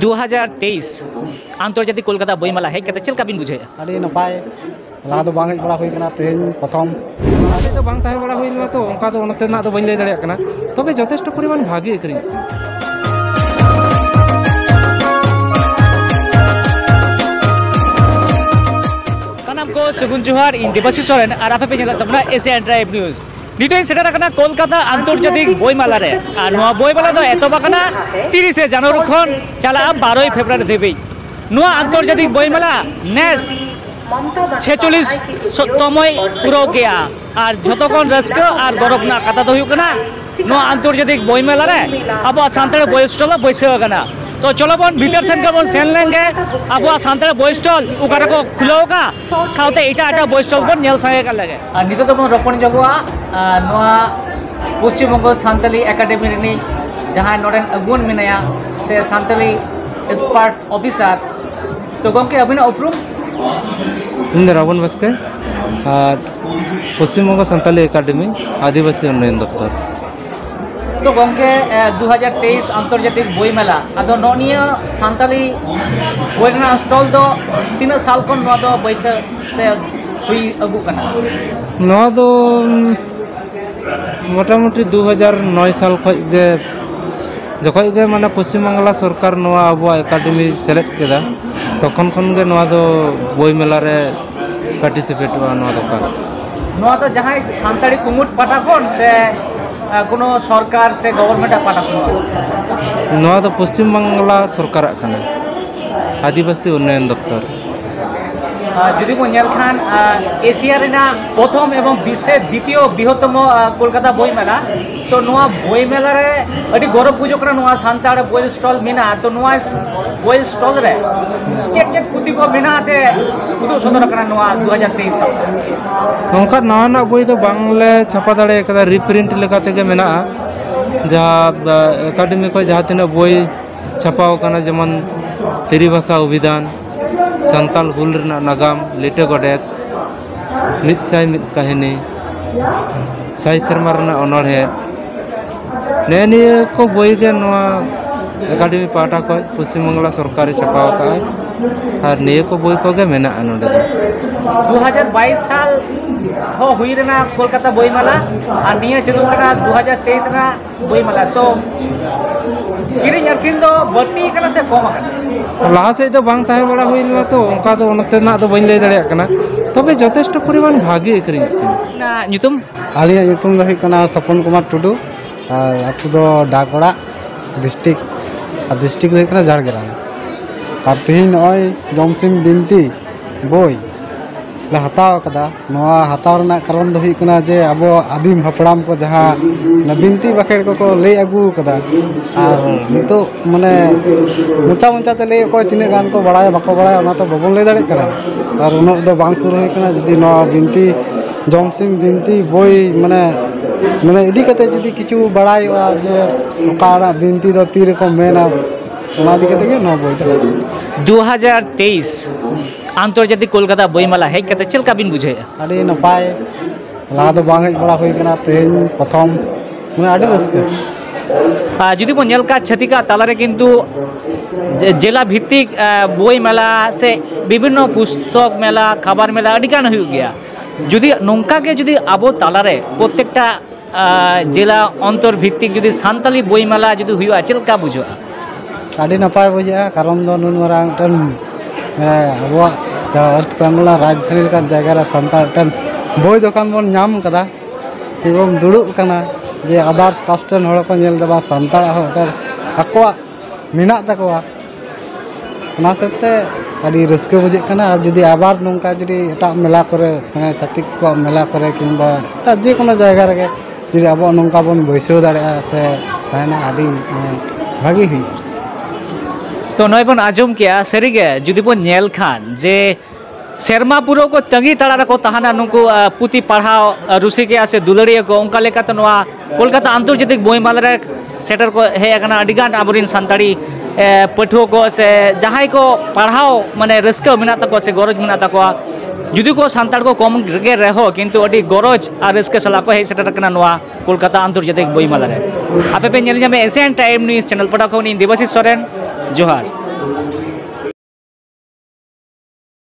2023 आंतर्जातिक कोलकाता बई मेला हेज चल का बिन बुझे अड़ी नपाय लहा दो बांग बड़ा हुई कना तेन प्रथम तो बांग ताहे बड़ा हुई तो उनका तो उनते ना तो बन लay दाड़े कना तबे जथेष्ट परिमाण भागी एकरी सानाम को सगुन जोहार इन देबाशिष सोरेन और आपे पे चला तबना एशियन ड्राइव न्यूज नितोय सेटा रखना कोलकाता आंतर्जातिक बई मेला रे और नोआ बई मेला दो एतोबाकना 30 जनवरी खन चला 12 फेब्रुआरी देबी नोआ आंतर्जातिक बई मेला नेस 46 तमय पुरो गया और जतोकन रस्का और गौरव ना कथा दो हुकना नोआ आंतर्जातिक बई मेला रे अब सानताड़ बई स्टॉल बैसे कना तो चलो बन भीतर सेन का सेन लेंगे अब सानताड़ बई स्टॉल उकारा को खुलाओ का साउते एटा एटा बई स्टॉल बन नेल संगे का लगे और नितो तो रोपण जबुआ नोआ पश्चिम बंग सानताली एकेडमी रिनी जहां नोडेन अगुन मिनाया से सानताली एक्सपर्ट ऑफिसर तो गमके अभिनव उपरूम इन रावण बसके और पश्चिम बंग सानताली एकेडमी आदिवासी उन्नयन दफ्तर तो गमके 2023 आंतर्जातिक बई मेला अदो नोनिया सानताली बई स्टॉल दो 3 साल खन नोआ दो बैसे से हुई अगु कना नोआ दो मोटामुटी 2009 साल खगे जखन गे माने पश्चिम बांगला सरकार नोआ अब एकेडमी सेलेक्ट केदा तखन खन गे नोआ दो बई मेला रे पार्टिसिपेट हुआ नोआ दरकार नोआ तो जहां सानताड़ी कुमुट पाटा खन से कोनो सरकार से गवर्नमेंट पाटा खन नोआ दो पश्चिम बांगला सरकार कना आदिवासी उन्नयन दफ्तर जुदी को नेल खान एशिया रेना प्रथम एवं विश्व द्वितीय बृहत्तम कोलकाता बई मेला तो नोआ बई मेला रे अडी गौरव बुझो कना नोआ सानताड़ बई स्टॉल मेना तो नोआ बई स्टॉल रे चेक चेक पुती को मेना से उदो सदर कना नोआ 2023 नोंका नवा ना बई दो बांगले छापा दाड़े कदा रिप्रिंट लेकाते गे मेना जहाँ एकेडमी को जहाँ तीन बई छापाव कना जेमन तिरी भाषा अभिधान सानताल हुल रना नागाम लिटे गोडेत मित साई मित कहानी साई शर्मा रना अनोढ़े ने को बई गे नोआ एकेडमी पाटा को पश्चिम बांगला सरकारी छापाव का और ने को बई को गे मेना नोडे 2022 साल हो हुई रना कोलकाता बई मेला और निया चलू कना 2023 ना बई मेला तो किरिन अरकिन दो बट्टी कना से कम लहा से दो बांग ताहे बड़ा हुई तो उनका तो उनते ना तो बन लay दाड़े कना तबे जथेष्ट परिमाण भागी एकरी ना नितुम आलिया नितुम दो कना सपन कुमार टुडू और आतु दो डाकड़ा डिस्ट्रिक्ट दो कना झारग्राम और तेहन नय जमसिम बिनती बई ले हताव कदा नोआ हताव रना कारण दो हुई कना जे अब आदिम हपड़ाम को जहाँ बिनती बाखेड़ को लay अगू कदा और नितो माने मुचा मुचा ते लay को तीन गान को बड़ा बाको बड़ा ओना तो बबन लay दाड़े कना और उन दो बांग सुर हुई कना जदी नोआ बिनती जमसिम बिनती बई माने माने इदी कते जदी किछु बड़ायोआ जे ओकाड़ा बिनती दो तीर को मेना ओना दी कते गे नोआ बई दो 2023 आंतर्जातिक कोलकाता बई मेला हेज कते चल का बिन बुझे अड़ी नपाय लहा दो बांग बड़ा हुई कना तेन प्रथम माने अड़ी रस्के जुदी बो नेल का छतिका तालारे किंतु जिला भित्तिक बई मेला से विभिन्न पुस्तक मेला खाबार मेला अडिगान हुई गया जुदी नोंका के जुदी आबो तालारे प्रत्येकटा जिला अंतर भित्तिक जुदी सानताली बई मेला जुदी हुआ चल का बुझो अड़ी नपाय बुझा कारण दो नुन मारा टन अब वेस्ट बेंगल राजधानी का जगह सानताड़ टन बई दुकान बन नाम कदा एवं दुड़ुब कना जे अदार्स कास्टन हड़ को नेल दबा सानताड़ आको मेना तकवा ओना सबते अड़ी रस्के बुझे कना जुदी आबार नोंका जुदी एटा मेला करे माने छातिक को मेला करे किंबा जे कोनो जायगा रे जुदी अब नोंका बन बैसो दाड़े से ताना अड़ी भागी हुई तो नय बन आजम किया सरीगे जुदी बन नेल खान जे सेरमा पुरो को तंगी तड़ा को तहाना नुकु पुती पढ़ाओ रुसिकिया से दुलड़िया को उनका लेका तो नोआ कोलकाता आंतर्जातिक बई मेला रे सेटर को हे अगना अडिगान आबरिन सानताड़ी पठुआ को से जहां को पढ़ाओ माने रस्का मेना तको से गरज मेना तको जुदी को सानताड़ को कम गे रहो किंतु अडी गरज और रस्का सला को हे सेटर कना नोआ कोलकाता आंतर्जातिक बई मेला रे आपे पे नेल जामे एशियन टाइम न्यूज चैनल पटा को इन देवाशीष सोरेन जोहार।